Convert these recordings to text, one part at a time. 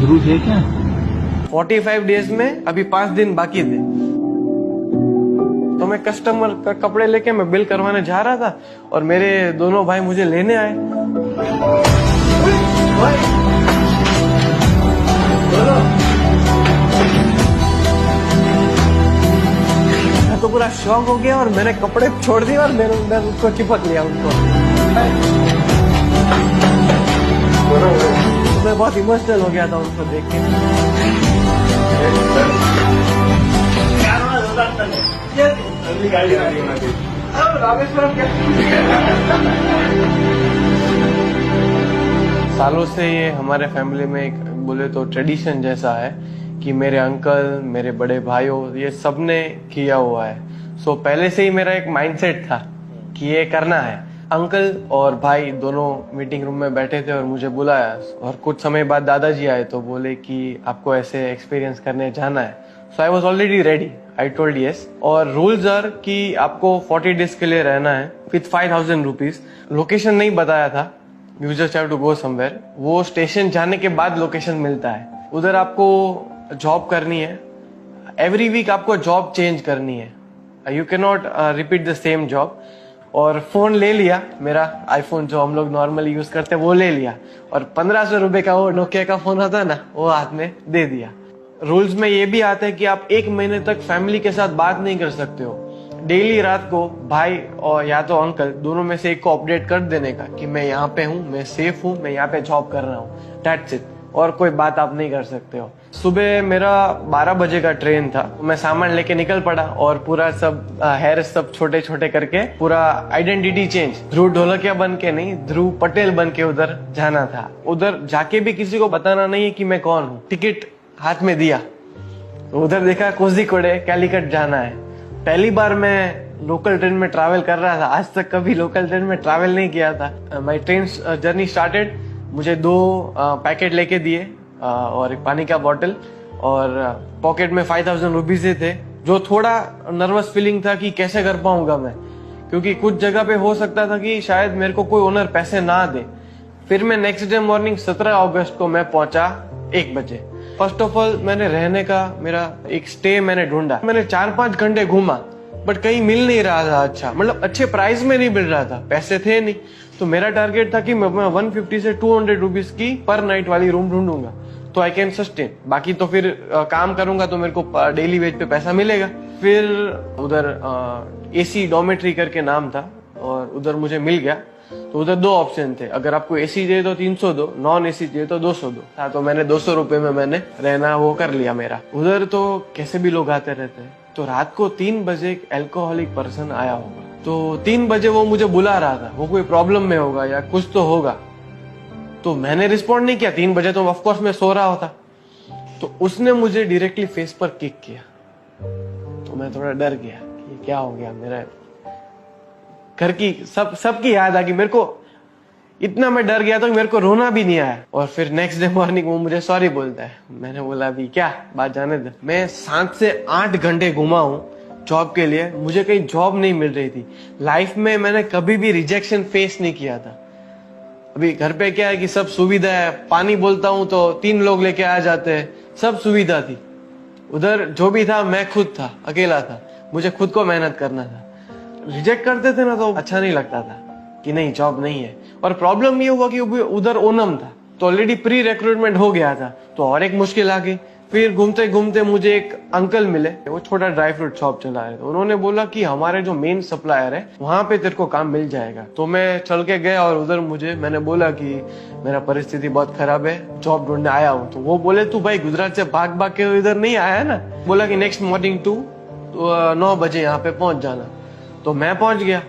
ध्रुव थे क्या? 45 डेज में अभी 5 दिन बाकी थे, तो मैं कस्टमर का कपड़े लेके मैं बिल करवाने जा रहा था और मेरे दोनों भाई मुझे लेने आए। मैं तो पूरा शौक हो गया और मैंने कपड़े छोड़ दिए और मैंने उसको चिपक लिया उनको। मैं बहुत इमोशनल हो गया था उनको देख के। सालों से ये हमारे फैमिली में एक बोले तो ट्रेडिशन जैसा है कि मेरे अंकल, मेरे बड़े भाइयों, ये सब ने किया हुआ है। सो पहले से ही मेरा एक माइंडसेट था कि ये करना है। अंकल और भाई दोनों मीटिंग रूम में बैठे थे और मुझे बुलाया और कुछ समय बाद दादाजी आए तो बोले कि आपको ऐसे एक्सपीरियंस करने जाना है। So I was already ready, I told yes. और रूल्स आर कि आपको 40 डेज के लिए रहना है विथ 5000 रुपीज। लोकेशन नहीं बताया था, you just have to go somewhere. वो स्टेशन जाने के बाद लोकेशन मिलता है। उधर आपको जॉब करनी है, एवरी वीक आपको जॉब चेंज करनी है, you can not repeat the same job. और फोन ले लिया, मेरा आईफोन जो हम लोग नॉर्मली यूज करते हैं वो ले लिया और 1500 रुपए का वो नोकिया का फोन आता है ना, वो हाथ में दे दिया। रूल्स में ये भी आता है कि आप 1 महीने तक फैमिली के साथ बात नहीं कर सकते हो। डेली रात को भाई और या तो अंकल दोनों में से एक को अपडेट कर देने का कि मैं यहाँ पे हूँ, मैं सेफ हूँ, मैं यहाँ पे जॉब कर रहा हूँ, दैट्स इट। और कोई बात आप नहीं कर सकते हो। सुबह मेरा 12 बजे का ट्रेन था, मैं सामान लेके निकल पड़ा और पूरा सब हेयर सब छोटे छोटे करके पूरा आइडेंटिटी चेंज, ध्रुव ढोलकिया बन के नहीं, ध्रुव पटेल बन के उधर जाना था। उधर जाके भी किसी को बताना नहीं है कि मैं कौन हूँ। टिकट हाथ में दिया, उधर देखा कोझिकोडे कैलीकट जाना है। पहली बार मैं लोकल ट्रेन में ट्रैवल कर रहा था, आज तक कभी लोकल ट्रेन में ट्रैवल नहीं किया था। My train journey started. मुझे 2 पैकेट लेके दिए और एक पानी का बॉटल और पॉकेट में 5000 रुपीज थे। जो थोड़ा नर्वस फीलिंग था कि कैसे कर पाऊंगा मैं, क्योंकि कुछ जगह पे हो सकता था कि शायद मेरे को कोई ओनर पैसे ना दे। फिर मैं नेक्स्ट डे मॉर्निंग 17 अगस्त को मैं पहुंचा 1 बजे। फर्स्ट ऑफ ऑल मैंने रहने का मेरा एक स्टे मैंने ढूंढा। मैंने 4-5 घंटे घूमा बट कहीं मिल नहीं रहा था अच्छा, मतलब अच्छे प्राइस में नहीं मिल रहा था, पैसे थे नहीं। तो मेरा टारगेट था कि मैं 150 से 200 रुपीज की पर नाइट वाली रूम ढूंढूंगा तो आई कैन सस्टेन। बाकी तो फिर काम करूंगा तो मेरे को डेली वेज पे पैसा मिलेगा। फिर उधर एसी डॉर्मेट्री करके नाम था और उधर मुझे मिल गया। तो उधर 2 ऑप्शन थे, अगर आपको एसी चाहिए तो 300 दो, नॉन एसी चाहिए तो 200 दो। हाँ, तो मैंने 200 रुपए में मैंने रहना वो कर लिया मेरा। उधर तो कैसे भी लोग आते रहते हैं। तो रात को 3 बजे एक अल्कोहलिक पर्सन आया होगा, तो 3 बजे वो मुझे बुला रहा था, वो कोई प्रॉब्लम में होगा या कुछ तो होगा। तो मैंने रिस्पॉन्ड नहीं किया, 3 बजे तो ऑफकोर्स मैं सो रहा होता। तो उसने मुझे डायरेक्टली फेस पर किक किया, तो मैं थोड़ा डर गया कि क्या हो गया। मेरा घर की सबकी याद आ गई मेरे को, इतना मैं डर गया तो मेरे को रोना भी नहीं आया। और फिर नेक्स्ट डे मॉर्निंग वो मुझे सॉरी बोलता है। मैंने बोला अभी क्या बात जाने दे। मैं 7 से 8 घंटे घुमा हूँ जॉब के लिए, मुझे कहीं जॉब नहीं मिल रही थी। लाइफ में मैंने कभी भी रिजेक्शन फेस नहीं किया था। अभी घर पे क्या है कि सब सुविधा है, पानी बोलता हूँ तो 3 लोग लेके आ जाते हैं, सब सुविधा थी। उधर जो भी था मैं खुद था, अकेला था, मुझे खुद को मेहनत करना था। रिजेक्ट करते थे ना तो अच्छा नहीं लगता था कि नहीं जॉब नहीं है। और प्रॉब्लम ये हुआ कि उधर ओनम था तो ऑलरेडी प्री रिक्रूटमेंट हो गया था, तो और एक मुश्किल आ गई। फिर घूमते घूमते मुझे एक अंकल मिले, वो छोटा ड्राई फ्रूट शॉप चला रहे थे। उन्होंने बोला कि हमारे जो मेन सप्लायर है वहां पे तेरे को काम मिल जाएगा। तो मैं चल के गया और उधर मैंने बोला कि मेरा परिस्थिति बहुत खराब है, जॉब ढूंढने आया हूँ। तो वो बोले तू भाई गुजरात से भाग भाग के इधर नहीं आया है ना। बोला कि नेक्स्ट मॉर्निंग 9 बजे यहाँ पे पहुंच जाना। तो मैं पहुंच गया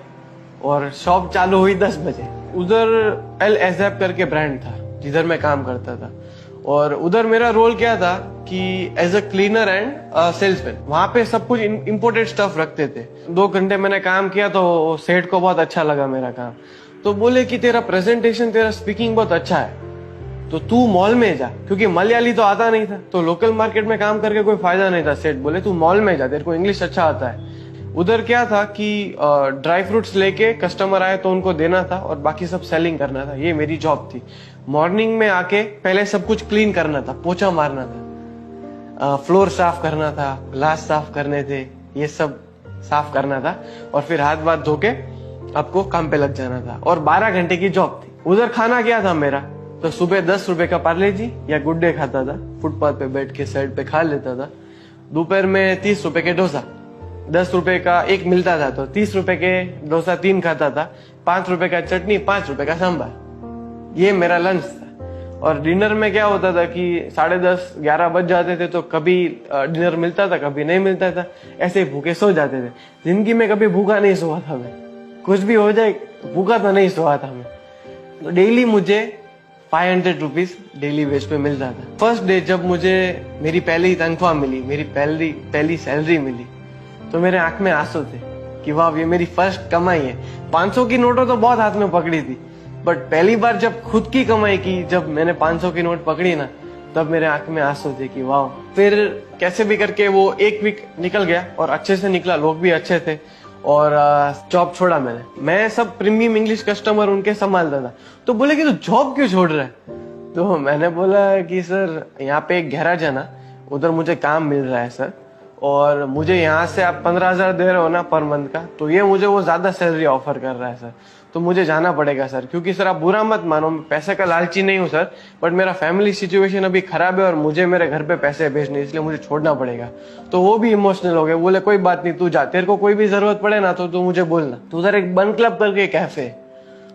और शॉप चालू हुई 10 बजे। उधर एल एजैप करके ब्रांड था जिधर मैं काम करता था और उधर मेरा रोल क्या था कि as a cleaner and salesman. वहां पे सब कुछ इम्पोर्टेड स्टफ रखते थे। 2 घंटे मैंने काम किया तो सेठ को बहुत अच्छा लगा मेरा काम। तो बोले कि तेरा प्रेजेंटेशन, तेरा स्पीकिंग बहुत अच्छा है, तो तू मॉल में जा, क्योंकि मलयाली तो आता नहीं था तो लोकल मार्केट में काम करके कोई फायदा नहीं था। सेठ बोले तू मॉल में जा, तेरे को इंग्लिश अच्छा आता है। उधर क्या था कि ड्राई फ्रूट्स लेके कस्टमर आए तो उनको देना था और बाकी सब सेलिंग करना था, ये मेरी जॉब थी। मॉर्निंग में आके पहले सब कुछ क्लीन करना था, पोछा मारना था, फ्लोर साफ करना था, ग्लास साफ करने थे, ये सब साफ करना था, और फिर हाथ वाथ धो के आपको काम पे लग जाना था। और 12 घंटे की जॉब थी। उधर खाना क्या था मेरा, तो सुबह 10 रुपए का पार्ले जी या गुड डे खाता था, फुटपाथ पे बैठ के साइड पे खा लेता था। दोपहर में 30 रुपए के डोसा, 10 रुपए का एक मिलता था, तो 30 रुपए के डोसा 3 खाता था, 5 रुपए का चटनी, 5 रुपए का सांभर, ये मेरा लंच था। और डिनर में क्या होता था कि 10:30 11 बज जाते थे, तो कभी डिनर मिलता था, कभी नहीं मिलता था, ऐसे भूखे सो जाते थे। जिंदगी में कभी भूखा नहीं सोया था मैं, कुछ भी हो जाए भूखा तो नहीं सोया था मैं। तो डेली मुझे 500 रुपीज डेली वेज पे मिलता था। फर्स्ट डे जब मुझे मेरी पहली तनख्वाह मिली, मेरी पहली सैलरी मिली, तो मेरे आंख में आंसू थे कि वाह ये मेरी फर्स्ट कमाई है। 500 की नोटों तो बहुत हाथ में पकड़ी थी, बट पहली बार जब खुद की कमाई की, जब मैंने 500 की नोट पकड़ी ना, तब मेरे आंख में आंसू थे कि वाह। फिर कैसे भी करके वो एक वीक निकल गया और अच्छे से निकला, लोग भी अच्छे थे, और जॉब छोड़ा मैं सब प्रीमियम इंग्लिश कस्टमर उनके संभालता था। तो बोले कि तू जॉब क्यों छोड़ रहा है? तो मैंने बोला कि सर यहाँ पे एक गैराज है ना, उधर मुझे काम मिल रहा है सर, और मुझे यहाँ से आप 15,000 दे रहे हो ना पर मंथ का, तो ये मुझे वो ज्यादा सैलरी ऑफर कर रहा है सर, तो मुझे जाना पड़ेगा सर। क्योंकि सर आप बुरा मत मानो, मैं पैसे का लालची नहीं हूँ सर, बट मेरा फैमिली सिचुएशन अभी खराब है और मुझे मेरे घर पे पैसे भेजने, इसलिए मुझे छोड़ना पड़ेगा। तो वो भी इमोशनल हो गए, बोले कोई बात नहीं तू जा, तेरे को कोई भी जरूरत पड़े ना तो तू मुझे बोलना। तो उधर एक बन क्लब करके कैफे,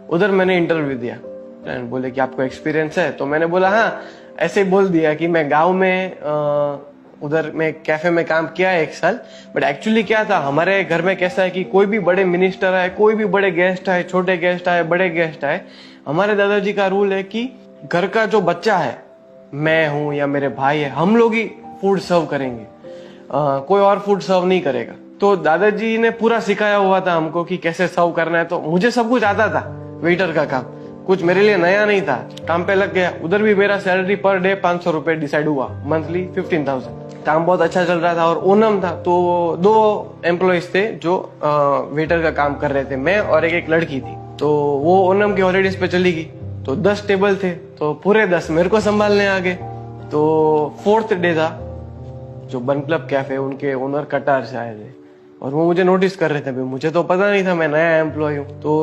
उधर मैंने इंटरव्यू दिया। फ्रेंड बोले कि आपको एक्सपीरियंस है, तो मैंने बोला हाँ, ऐसे ही बोल दिया कि मैं गाँव में उधर मैं कैफे में काम किया है 1 साल। बट एक्चुअली क्या था, हमारे घर में कैसा है कि कोई भी बड़े मिनिस्टर आए, कोई भी बड़े गेस्ट आए, छोटे गेस्ट आए, बड़े गेस्ट आए, हमारे दादाजी का रूल है कि घर का जो बच्चा है, मैं हूं या मेरे भाई है, हम लोग ही फूड सर्व करेंगे, कोई और फूड सर्व नहीं करेगा। तो दादाजी ने पूरा सिखाया हुआ था हमको कि कैसे सर्व करना है। तो मुझे सब कुछ आता था, वेटर का काम, कुछ मेरे लिए नया नहीं था। काम पे लग गया, उधर भी मेरा सैलरी पर डे 500 रुपए डिसाइड हुआ, मंथली 15,000। काम बहुत अच्छा चल रहा था और ओनम था, तो 2 एम्प्लॉइज थे जो वेटर का काम कर रहे थे, मैं और एक लड़की थी। तो वो ओनम की हॉलीडेज पे चली गई, तो 10 टेबल थे, तो पूरे 10 मेरे को संभालने आ गए। तो 4th डे था, जो बन क्लब कैफे उनके ओनर कटार से आए थे और वो मुझे नोटिस कर रहे थे। भाई मुझे तो पता नहीं था, मैं नया एम्प्लॉय हूँ। तो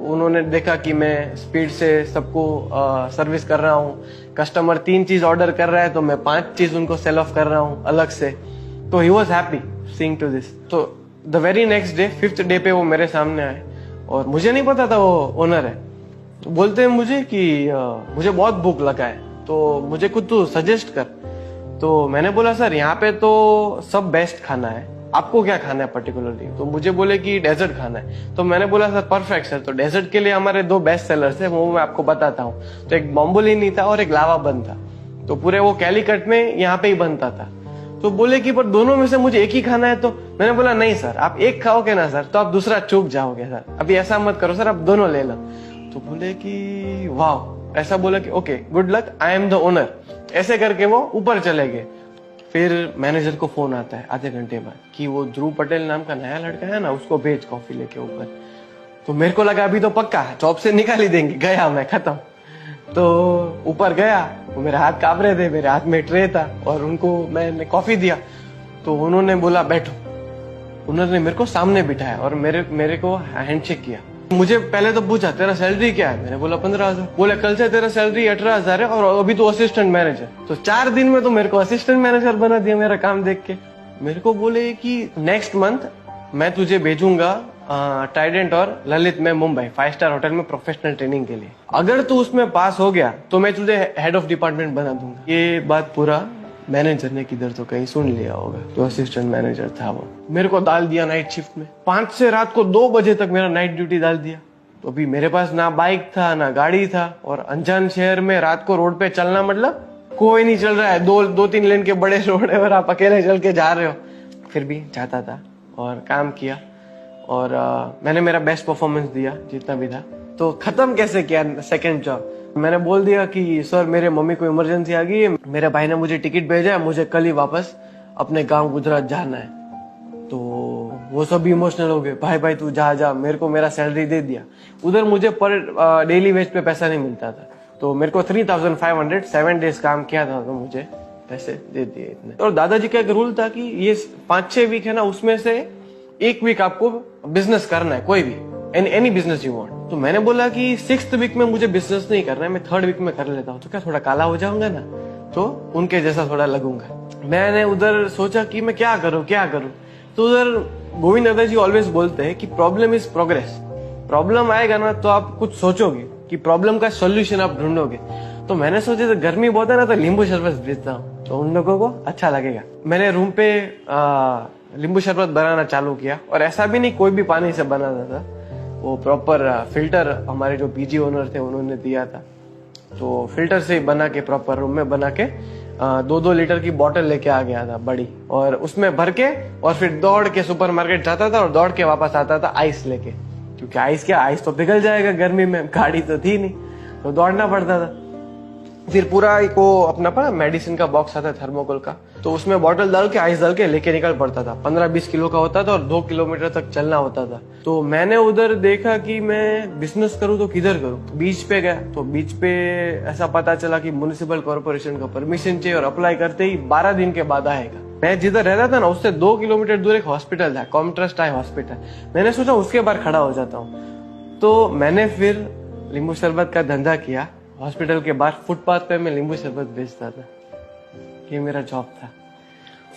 उन्होंने देखा कि मैं स्पीड से सबको सर्विस कर रहा हूँ, कस्टमर 3 चीज ऑर्डर कर रहा है तो मैं 5 चीज उनको सेल ऑफ कर रहा हूँ अलग से। तो he was happy seeing to this. तो the very next day 5th day पे वो मेरे सामने आए और मुझे नहीं पता था वो ओनर है। तो बोलते हैं मुझे कि मुझे बहुत भूख लगा है, तो मुझे कुछ तू सजेस्ट कर। तो मैंने बोला सर यहाँ पे तो सब बेस्ट खाना है, आपको क्या खाना है पर्टिकुलरली? तो मुझे बोले कि डेजर्ट खाना है। तो मैंने बोला सर परफेक्ट सर, तो डेजर्ट के लिए हमारे 2 बेस्ट सेलर्स है, वो मैं आपको बताता हूँ। तो एक बॉम्बोलिनी था और एक लावा बन था, तो पूरे वो कैलीकट में यहाँ पे ही बनता था। तो बोले कि पर दोनों में से मुझे एक ही खाना है। तो मैंने बोला नहीं सर, आप एक खाओगे ना सर तो आप दूसरा चूक जाओगे सर, अभी ऐसा मत करो सर, आप दोनों ले लो। तो बोले कि वाह, ऐसा बोला कि okay good luck, I am the owner. ऐसे करके वो ऊपर चले गए। फिर मैनेजर को फोन आता है आधे घंटे बाद कि वो ध्रुव पटेल नाम का नया लड़का है ना, उसको भेज कॉफी लेके ऊपर। तो मेरे को लगा अभी तो पक्का जॉब से निकाल ही देंगे, गया मैं, खत्म। तो ऊपर गया, वो मेरे हाथ कांप रहे थे, मेरे हाथ में ट्रे था और उनको मैंने कॉफी दिया। तो उन्होंने बोला बैठो, उन्होंने मेरे को सामने बिठाया और मेरे को हैंडशेक किया। मुझे पहले तो पूछा तेरा सैलरी क्या है, मैंने बोला 15,000। बोले कल से तेरा सैलरी 18,000 है और अभी तो असिस्टेंट मैनेजर। तो 4 दिन में तो मेरे को असिस्टेंट मैनेजर बना दिया मेरा काम देख के। मेरे को बोले कि नेक्स्ट मंथ मैं तुझे भेजूंगा ट्राइडेंट और ललित में मुंबई 5 स्टार होटल में प्रोफेशनल ट्रेनिंग के लिए, अगर तू उसमें पास हो गया तो मैं तुझे हेड ऑफ डिपार्टमेंट बना दूंगा। ये बात पूरा मैनेजर ने किधर तो कहीं सुन लिया होगा, जो असिस्टेंट मैनेजर था वो मेरे को डाल दिया नाइट शिफ्ट में। 5 से रात को 2 बजे तक मेरा नाइट ड्यूटी डाल दिया। तो अभी मेरे पास ना बाइक था ना गाड़ी था, और अनजान शहर में रात को रोड पे चलना मतलब कोई नहीं चल रहा है, 2-3 लेन के बड़े रोड है और आप अकेले चल के जा रहे हो। फिर भी जाता था और काम किया और मैंने मेरा बेस्ट परफॉर्मेंस दिया जितना भी था। तो खत्म कैसे किया सेकंड जॉब, मैंने बोल दिया कि सर मेरे मम्मी को इमरजेंसी आ गई है, मेरे भाई ने मुझे टिकट भेजा है, मुझे कल ही वापस अपने गांव गुजरात जाना है। तो वो सब भी इमोशनल हो गए, भाई तू जा, मेरे को मेरा सैलरी दे दिया। उधर मुझे पर डेली वेज पे पैसा नहीं मिलता था, तो मेरे को 3,500 7 डेज काम किया था तो मुझे पैसे दे दिए इतने। और दादाजी का एक रूल था कि ये 5-6 वीक है ना, उसमें से 1 वीक आपको बिजनेस करना है, कोई भी एनी बिजनेस यू वांट। तो मैंने बोला कि 6th वीक में मुझे बिजनेस नहीं करना है, मैं 3rd वीक में कर लेता हूँ, तो क्या थोड़ा काला हो जाऊंगा ना, तो उनके जैसा थोड़ा लगूंगा। मैंने उधर सोचा कि मैं क्या करूं। तो उधर गोविंद दादाजी ऑलवेज बोलते हैं कि प्रॉब्लम इज प्रोग्रेस। प्रॉब्लम आएगा ना तो आप कुछ सोचोगे कि प्रॉब्लम का सोल्यूशन आप ढूंढोगे। तो मैंने सोचा तो गर्मी बहुत है ना, तो नींबू शरबत बेचता हूँ, तो उन लोगों को अच्छा लगेगा। मैंने रूम पे नींबू शरबत बनाना चालू किया, और ऐसा भी नहीं कोई भी पानी से बनाता था, वो प्रॉपर फिल्टर हमारे जो पीजी ओनर थे उन्होंने दिया था, तो फिल्टर से बना के प्रॉपर रूम में बना के 2-2 लीटर की बोतल लेके आ गया था बड़ी, और उसमें भर के और फिर दौड़ के सुपरमार्केट जाता था और दौड़ के वापस आता था आइस लेके, क्योंकि आइस तो पिघल जाएगा गर्मी में, गाड़ी तो थी नहीं, तो दौड़ना पड़ता था। फिर पूरा एक वो अपना पर मेडिसिन का बॉक्स आता है थर्मोकोल का, तो उसमें बॉटल डाल के आइस डाल के लेके निकल पड़ता था। 15-20 किलो का होता था और 2 किलोमीटर तक चलना होता था। तो मैंने उधर देखा कि मैं बिजनेस करूं तो किधर करूं। बीच पे गया, तो बीच पे ऐसा पता चला कि म्युनिसिपल कॉर्पोरेशन का परमिशन चाहिए, और अप्लाई करते ही 12 दिन के बाद आएगा। मैं जिधर रहता था ना उससे 2 किलोमीटर दूर एक हॉस्पिटल था, कॉमट्रस्ट आई हॉस्पिटल। मैंने सोचा उसके बाहर खड़ा हो जाता हूँ, तो मैंने फिर नींबू शरबत का धंधा किया। हॉस्पिटल के बाहर फुटपाथ पे मैं नींबू शरबत बेचता था, ये मेरा जॉब था।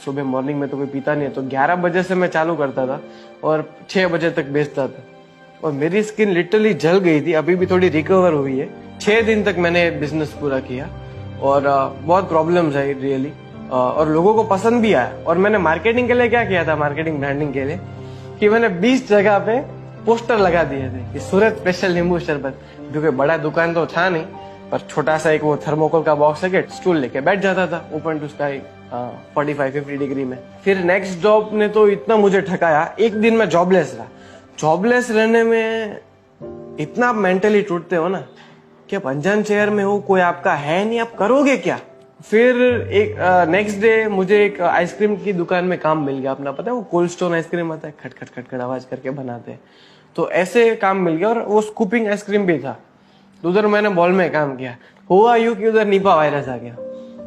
सुबह मॉर्निंग में तो कोई पीता नहीं है, तो 11 बजे से मैं चालू करता था और 6 बजे तक बेचता था, और मेरी स्किन लिटरली जल गई थी, अभी भी थोड़ी रिकवर हुई है। 6 दिन तक मैंने बिजनेस पूरा किया, और बहुत प्रॉब्लम्स आई रियली, और लोगों को पसंद भी आया। और मैंने मार्केटिंग के लिए क्या किया था, मार्केटिंग ब्रांडिंग के लिए, कि मैंने 20 जगह पे पोस्टर लगा दिए थे कि सूरत स्पेशल नींबू शरबत, जो कि बड़ा दुकान तो था नहीं, पर छोटा सा एक वो थर्मोकोल का बॉक्स है, स्टूल लेके बैठ जाता था ओपन टू स्काई 45-50 डिग्री में। फिर नेक्स्ट जॉब ने तो इतना मुझे ठकाया, एक दिन मैं जॉबलेस रहा। जॉबलेस रहने में इतना मेंटली टूटते हो ना कि आप अनजान शहर में हो, कोई आपका है नहीं, आप करोगे क्या। फिर एक नेक्स्ट डे मुझे एक आइसक्रीम की दुकान में काम मिल गया। अपना पता है वो कोल्ड स्टोन आइसक्रीम आता है, खट खट खट खट आवाज करके बनाते हैं, तो ऐसे काम मिल गया, और वो स्कूपिंग आइसक्रीम भी था। तो उधर मैंने मॉल में काम किया। हुआ यूं कि उधर निपा वायरस आ गया।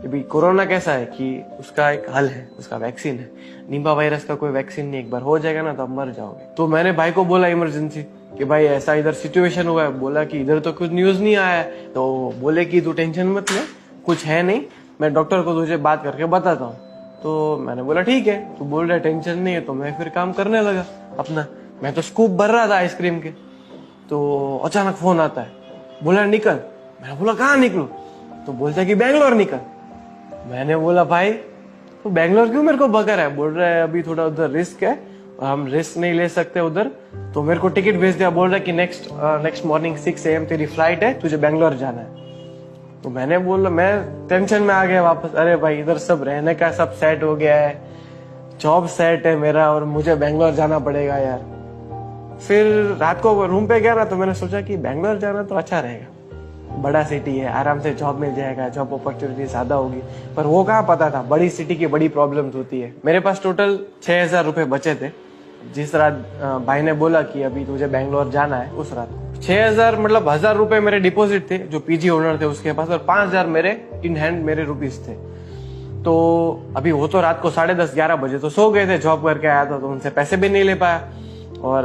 अभी कोरोना कैसा है कि उसका एक हल है, उसका वैक्सीन है। निपा वायरस का कोई वैक्सीन नहीं, एक बार हो जाएगा ना तो आप मर जाओगे। तो मैंने भाई को बोला इमरजेंसी कि भाई ऐसा इधर सिचुएशन हुआ है। बोला कि इधर तो कुछ न्यूज नहीं आया है। तो बोले कि तू टेंशन मत ले, कुछ है नहीं, मैं डॉक्टर को तुझे बात करके बताता हूँ। तो मैंने बोला ठीक है, तू बोल रहा है टेंशन नहीं है, तो मैं फिर काम करने लगा अपना। मैं तो स्कूप भर रहा था आइसक्रीम के, तो अचानक फोन आता है, बोला निकल। मैंने बोला कहाँ निकलूं? तो बोलता है कि बैंगलोर निकल। मैंने बोला भाई तो बैंगलोर क्यों मेरे को भगा रहा है? बोल रहा है अभी थोड़ा उधर रिस्क है और हम रिस्क नहीं ले सकते उधर, तो मेरे को टिकट भेज दिया। बोल रहा है कि नेक्स्ट मॉर्निंग 6 AM तेरी फ्लाइट है, तुझे बैंगलोर जाना है। तो मैंने बोला, मैं टेंशन में आ गया वापस। अरे भाई इधर सब रहने का सब सेट हो गया है, जॉब सेट है मेरा, और मुझे बैंगलोर जाना पड़ेगा यार। फिर रात को रूम पे गया ना, तो मैंने सोचा कि बैंगलोर जाना तो अच्छा रहेगा, बड़ा सिटी है, आराम से जॉब मिल जाएगा, जॉब अपॉर्चुनिटी ज्यादा होगी। पर वो कहाँ पता था, बड़ी सिटी की बड़ी प्रॉब्लम्स होती है। मेरे पास टोटल 6,000 रुपए बचे थे। जिस रात भाई ने बोला कि अभी तुझे बैंगलोर जाना है, उस रात 6,000 मतलब 1,000 रुपए मेरे डिपॉजिट थे जो पीजी ओनर थे उसके पास, और 5,000 मेरे इन हैंड मेरे रुपीस थे। तो अभी वो तो रात को 10:30-11 बजे तो सो गए थे, जॉब करके आया था तो उनसे पैसे भी नहीं ले पाया। और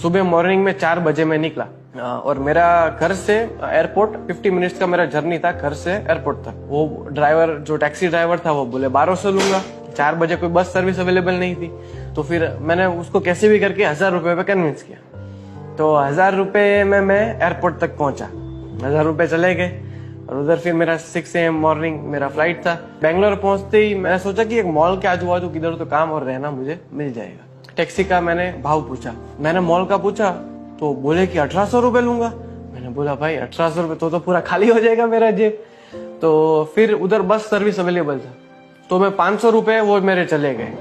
सुबह मॉर्निंग में 4 बजे मैं निकला, और मेरा घर से एयरपोर्ट 50 मिनट्स का मेरा जर्नी था, घर से एयरपोर्ट तक। वो ड्राइवर जो टैक्सी ड्राइवर था वो बोले 1200 लूंगा। 4 बजे कोई बस सर्विस अवेलेबल नहीं थी, तो फिर मैंने उसको कैसे भी करके 1,000 रुपए पे कन्विंस किया। तो 1,000 रुपए में मैं एयरपोर्ट तक पहुंचा, 1,000 रुपए चले गए, और उधर फिर मेरा 6 AM मॉर्निंग मेरा फ्लाइट था। बैंगलोर पहुंचते ही मैंने सोचा कि एक मॉल के आजू बाजू किधर तो काम और रहना मुझे मिल जाएगा। टैक्सी का मैंने भाव पूछा, मैंने मॉल का पूछा तो बोले कि 1,800 रुपए लूंगा। मैंने बोला भाई 1,800 रुपए तो पूरा खाली हो जाएगा मेरा जेब। तो फिर उधर बस सर्विस अवेलेबल था, तो मैं 500 रुपए वो मेरे चले गए,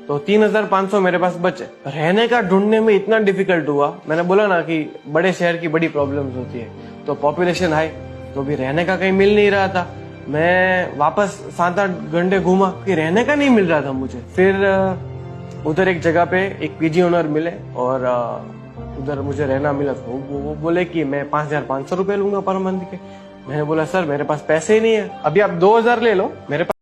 तो 3,500 मेरे पास बचे। रहने का ढूंढने में इतना डिफिकल्ट हुआ। मैंने बोला ना कि बड़े शहर की बड़ी प्रॉब्लम्स होती है, तो पॉपुलेशन हाई, तो भी रहने का कहीं मिल नहीं रहा था। मैं वापस 7-8 घंटे घूमा कि रहने का नहीं मिल रहा था मुझे। फिर उधर एक जगह पे एक पीजी ओनर मिले, और उधर मुझे रहना मिला। तो वो बोले कि मैं 5,500 रुपए लूंगा पर मंथ के। मैंने बोला सर मेरे पास पैसे ही नहीं है, अभी आप 2000 ले लो, मेरे पास